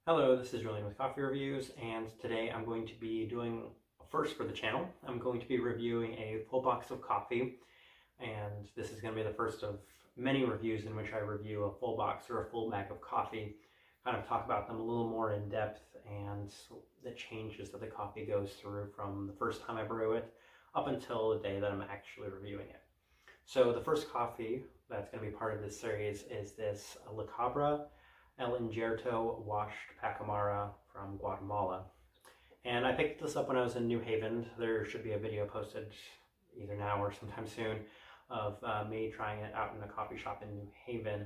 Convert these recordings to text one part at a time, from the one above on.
Hello, this is Julian with Coffee Reviews, and today I'm going to be doing a first for the channel. I'm going to be reviewing a full box of coffee, and this is going to be the first of many reviews in which I review a full box or a full bag of coffee, kind of talk about them a little more in depth and the changes that the coffee goes through from the first time I brew it up until the day that I'm actually reviewing it. So the first coffee that's going to be part of this series is this Cabra Injerto washed Pacamara from Guatemala. And I picked this up when I was in New Haven. There should be a video posted either now or sometime soon of me trying it out in a coffee shop in New Haven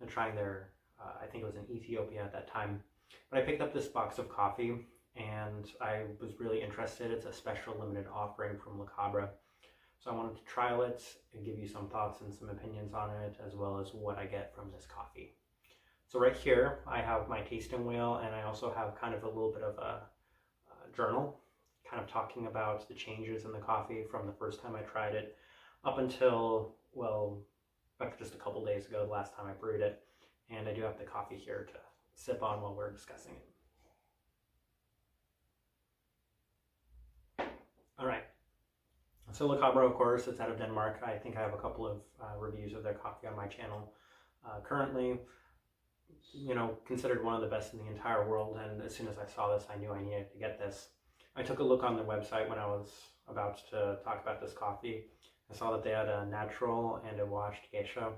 and trying their, I think it was in Ethiopia at that time. But I picked up this box of coffee and I was really interested. It's a special limited offering from Cabra. So I wanted to trial it and give you some thoughts and some opinions on it, as well as what I get from this coffee. So right here, I have my tasting wheel, and I also have kind of a little bit of a journal, kind of talking about the changes in the coffee from the first time I tried it up until, well, up to just a couple days ago, the last time I brewed it. And I do have the coffee here to sip on while we're discussing it. All right. So Cabra, of course, it's out of Denmark. I think I have a couple of reviews of their coffee on my channel currently. You know, considered one of the best in the entire world, and as soon as I saw this, I knew I needed to get this. I took a look on their website when I was about to talk about this coffee. I saw that they had a natural and a washed geisha,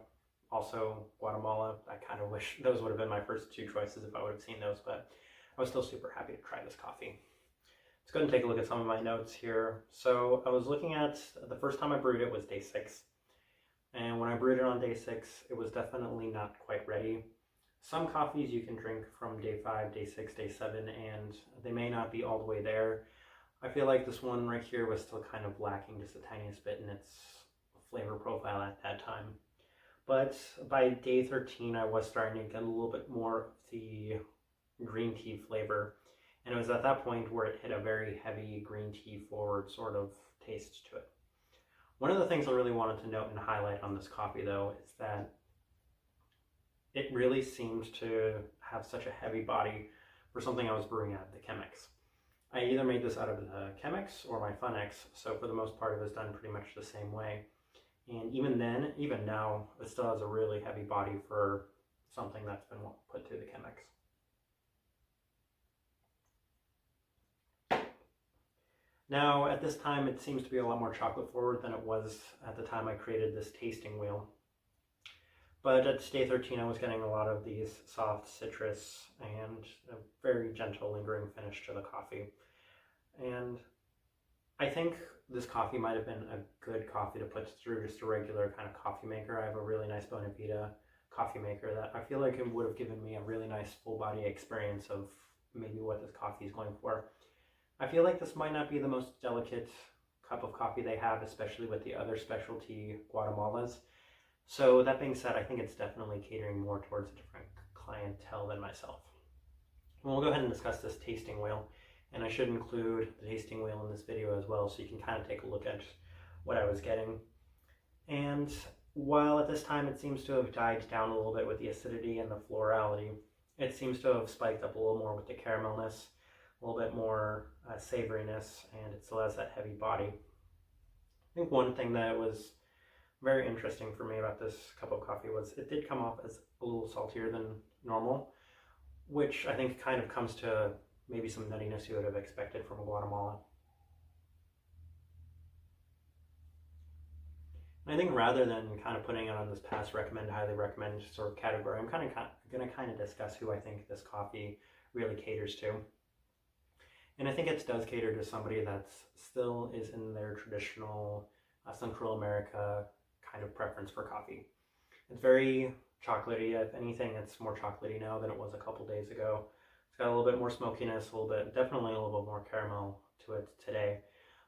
also Guatemala. I kind of wish those would have been my first two choices if I would have seen those, but I was still super happy to try this coffee. Let's go ahead and take a look at some of my notes here. So I was looking at, the first time I brewed it was day 6, and when I brewed it on day 6, it was definitely not quite ready. Some coffees you can drink from day 5, day 6, day 7, and they may not be all the way there. I feel like this one right here was still kind of lacking just the tiniest bit in its flavor profile at that time. But by day 13, I was starting to get a little bit more of the green tea flavor. And it was at that point where it hit a very heavy green tea forward sort of taste to it. One of the things I really wanted to note and highlight on this coffee, though, is that it really seemed to have such a heavy body for something I was brewing out of the Chemex. I either made this out of the Chemex or my Funex, so for the most part it was done pretty much the same way. And even then, even now, it still has a really heavy body for something that's been put through the Chemex. Now, at this time, it seems to be a lot more chocolate forward than it was at the time I created this tasting wheel. But at day 13, I was getting a lot of these soft citrus and a very gentle, lingering finish to the coffee. And I think this coffee might have been a good coffee to put through just a regular kind of coffee maker. I have a really nice Bona Vita coffee maker that I feel like it would have given me a really nice full body experience of maybe what this coffee is going for. I feel like this might not be the most delicate cup of coffee they have, especially with the other specialty Guatemalas. So that being said, I think it's definitely catering more towards a different clientele than myself. We'll go ahead and discuss this tasting wheel, and I should include the tasting wheel in this video as well, so you can kind of take a look at what I was getting. And while at this time it seems to have died down a little bit with the acidity and the florality, it seems to have spiked up a little more with the caramelness, a little bit more savoriness, and it still has that heavy body. I think one thing that was very interesting for me about this cup of coffee was it did come off as a little saltier than normal, which I think kind of comes to maybe some nuttiness you would have expected from Guatemala. And I think rather than kind of putting it on this pass, recommend, highly recommend sort of category, I'm going to discuss who I think this coffee really caters to. And I think it does cater to somebody that still is in their traditional Central America kind of preference for coffee. It's very chocolatey. If anything, it's more chocolatey now than it was a couple days ago. It's got a little bit more smokiness, a little bit, definitely a little bit more caramel to it today.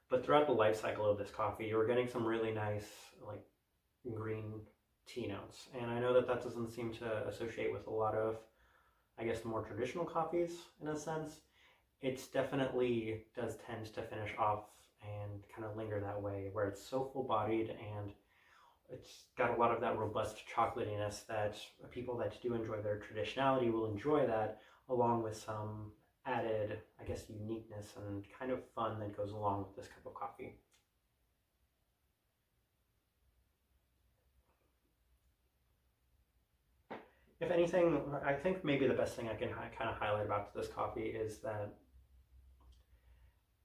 But throughout the life cycle of this coffee, you were getting some really nice, like, green tea notes. And I know that that doesn't seem to associate with a lot of, I guess, more traditional coffees in a sense. It definitely does tend to finish off and kind of linger that way, where it's so full-bodied and it's got a lot of that robust chocolatiness that people that do enjoy their traditionality will enjoy that, along with some added, I guess, uniqueness and kind of fun that goes along with this cup of coffee. If anything, I think maybe the best thing I can kind of highlight about this coffee is that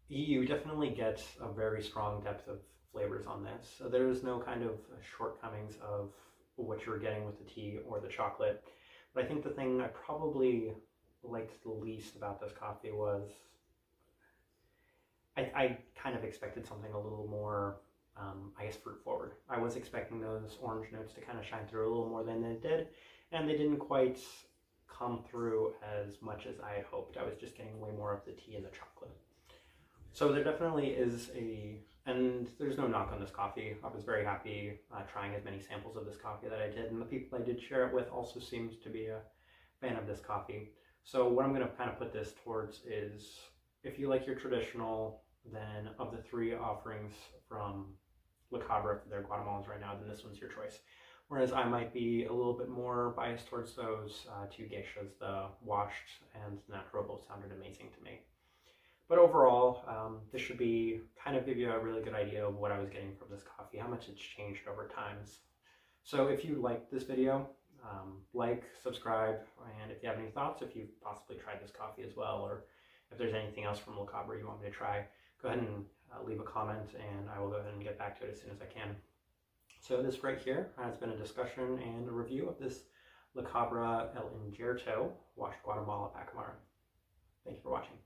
you definitely get a very strong depth of flavors on this. So there's no kind of shortcomings of what you're getting with the tea or the chocolate. But I think the thing I probably liked the least about this coffee was I kind of expected something a little more, I guess, fruit forward. I was expecting those orange notes to kind of shine through a little more than they did, and they didn't quite come through as much as I had hoped. I was just getting way more of the tea and the chocolate. So there definitely is and there's no knock on this coffee. I was very happy trying as many samples of this coffee that I did, and the people I did share it with also seemed to be a fan of this coffee. So what I'm going to kind of put this towards is, if you like your traditional, then of the 3 offerings from Cabra for their Guatemalans right now, then this one's your choice. Whereas I might be a little bit more biased towards those 2 geishas. The washed and natural both sounded amazing to me. But overall, this should be kind of give you a really good idea of what I was getting from this coffee, how much it's changed over times. So if you liked this video, like, subscribe, and if you have any thoughts, if you've possibly tried this coffee as well, or if there's anything else from Cabra you want me to try, go ahead and leave a comment, and I will go ahead and get back to it as soon as I can. So this right here has been a discussion and a review of this Cabra El Injerto washed Guatemala Pacamara. Thank you for watching.